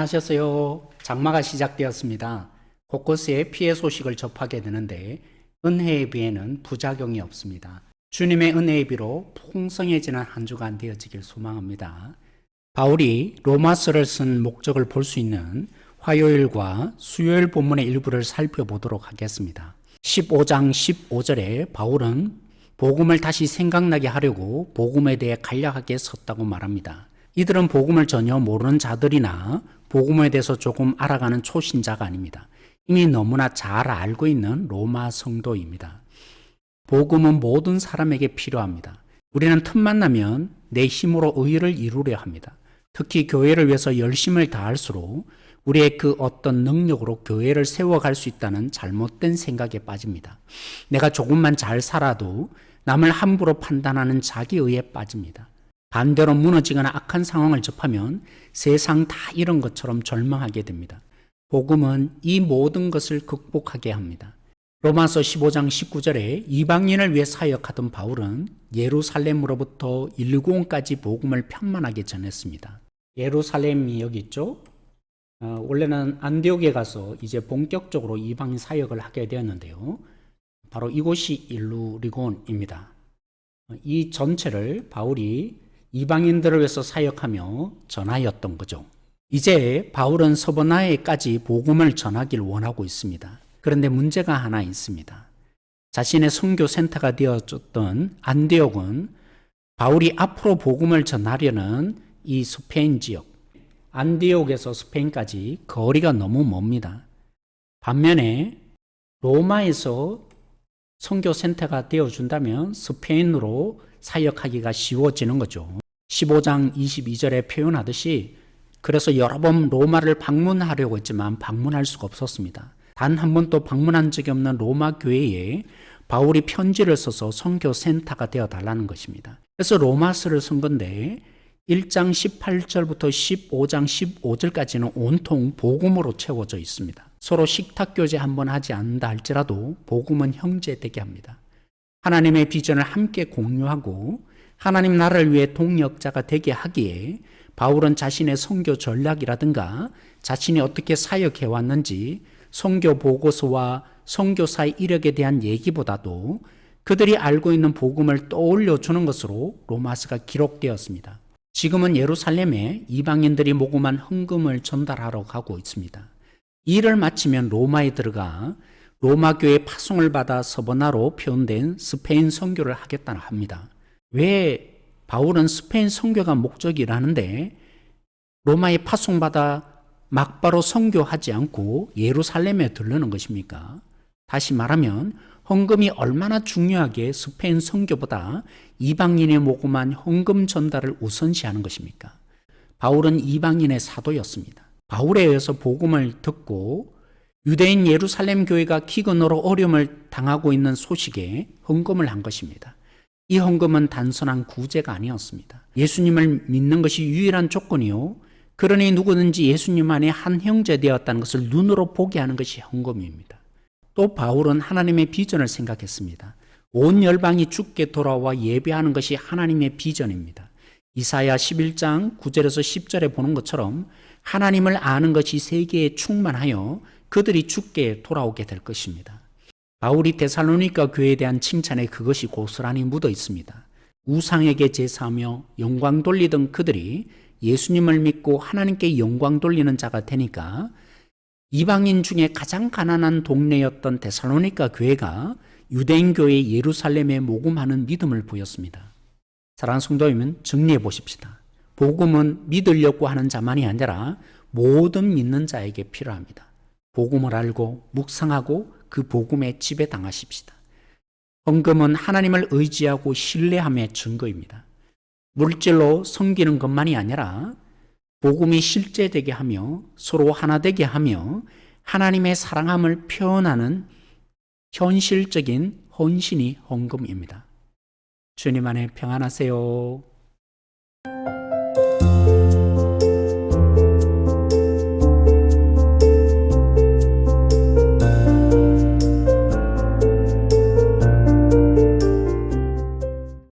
안녕하셨어요. 장마가 시작되었습니다. 곳곳에 피해 소식을 접하게 되는데 은혜의 비에는 부작용이 없습니다. 주님의 은혜의 비로 풍성해지는 한 주간 되어지길 소망합니다. 바울이 로마서를 쓴 목적을 볼 수 있는 화요일과 수요일 본문의 일부를 살펴보도록 하겠습니다. 15장 15절에 바울은 복음을 다시 생각나게 하려고 복음에 대해 간략하게 썼다고 말합니다. 이들은 복음을 전혀 모르는 자들이나 복음에 대해서 조금 알아가는 초신자가 아닙니다. 이미 너무나 잘 알고 있는 로마 성도입니다. 복음은 모든 사람에게 필요합니다. 우리는 틈만 나면 내 힘으로 의를 이루려 합니다. 특히 교회를 위해서 열심을 다할수록 우리의 그 어떤 능력으로 교회를 세워갈 수 있다는 잘못된 생각에 빠집니다. 내가 조금만 잘 살아도 남을 함부로 판단하는 자기의에 빠집니다. 반대로 무너지거나 악한 상황을 접하면 세상 다 이런 것처럼 절망하게 됩니다. 복음은 이 모든 것을 극복하게 합니다. 로마서 15장 19절에 이방인을 위해 사역하던 바울은 예루살렘으로부터 일공까지 복음을 편만하게 전했습니다. 예루살렘이 여기 있죠? 원래는 안디옥에 가서 이제 본격적으로 이방인 사역을 하게 되었는데요. 바로 이곳이 일루리곤입니다. 이 전체를 바울이 이방인들을 위해서 사역하며 전하였던 거죠. 이제 바울은 서버나에까지 복음을 전하길 원하고 있습니다. 그런데 문제가 하나 있습니다. 자신의 선교 센터가 되어졌던 안디옥은 바울이 앞으로 복음을 전하려는 이 스페인 지역, 안디옥에서 스페인까지 거리가 너무 멉니다. 반면에 로마에서 선교 센터가 되어준다면 스페인으로 사역하기가 쉬워지는 거죠. 15장 22절에 표현하듯이 그래서 여러 번 로마를 방문하려고 했지만 방문할 수가 없었습니다. 단 한 번도 방문한 적이 없는 로마 교회에 바울이 편지를 써서 선교 센터가 되어달라는 것입니다. 그래서 로마서를 쓴 건데 1장 18절부터 15장 15절까지는 온통 복음으로 채워져 있습니다. 서로 식탁교제 한번 하지 않는다 할지라도 복음은 형제되게 합니다. 하나님의 비전을 함께 공유하고 하나님 나라를 위해 동역자가 되게 하기에 바울은 자신의 선교 전략이라든가 자신이 어떻게 사역해왔는지 선교 보고서와 선교사의 이력에 대한 얘기보다도 그들이 알고 있는 복음을 떠올려 주는 것으로 로마서가 기록되었습니다. 지금은 예루살렘에 이방인들이 모금한 헌금을 전달하러 가고 있습니다. 일을 마치면 로마에 들어가 로마 교회 파송을 받아 서버나로 표현된 스페인 선교를 하겠다고 합니다. 왜 바울은 스페인 선교가 목적이라는데 로마에 파송받아 막바로 선교하지 않고 예루살렘에 들르는 것입니까? 다시 말하면 헌금이 얼마나 중요하게 스페인 선교보다 이방인의 모금한 헌금 전달을 우선시하는 것입니까? 바울은 이방인의 사도였습니다. 바울에 의해서 복음을 듣고 유대인 예루살렘 교회가 기근으로 어려움을 당하고 있는 소식에 헌금을 한 것입니다. 이 헌금은 단순한 구제가 아니었습니다. 예수님을 믿는 것이 유일한 조건이요, 그러니 누구든지 예수님 안에 한 형제 되었다는 것을 눈으로 보게 하는 것이 헌금입니다. 또 바울은 하나님의 비전을 생각했습니다. 온 열방이 주께 돌아와 예배하는 것이 하나님의 비전입니다. 이사야 11장 9절에서 10절에 보는 것처럼 하나님을 아는 것이 세계에 충만하여 그들이 주께 돌아오게 될 것입니다. 바울이 데살로니가 교회에 대한 칭찬에 그것이 고스란히 묻어 있습니다. 우상에게 제사하며 영광 돌리던 그들이 예수님을 믿고 하나님께 영광 돌리는 자가 되니까 이방인 중에 가장 가난한 동네였던 데살로니가 교회가 유대인 교회 예루살렘에 모금하는 믿음을 보였습니다. 사랑하는 성도님은 정리해 보십시다. 복음은 믿으려고 하는 자만이 아니라 모든 믿는 자에게 필요합니다. 복음을 알고 묵상하고 그 복음에 지배당하십시다. 헌금은 하나님을 의지하고 신뢰함의 증거입니다. 물질로 섬기는 것만이 아니라 복음이 실제되게 하며 서로 하나 되게 하며 하나님의 사랑함을 표현하는 현실적인 헌신이 헌금입니다. 주님 안에 평안하세요.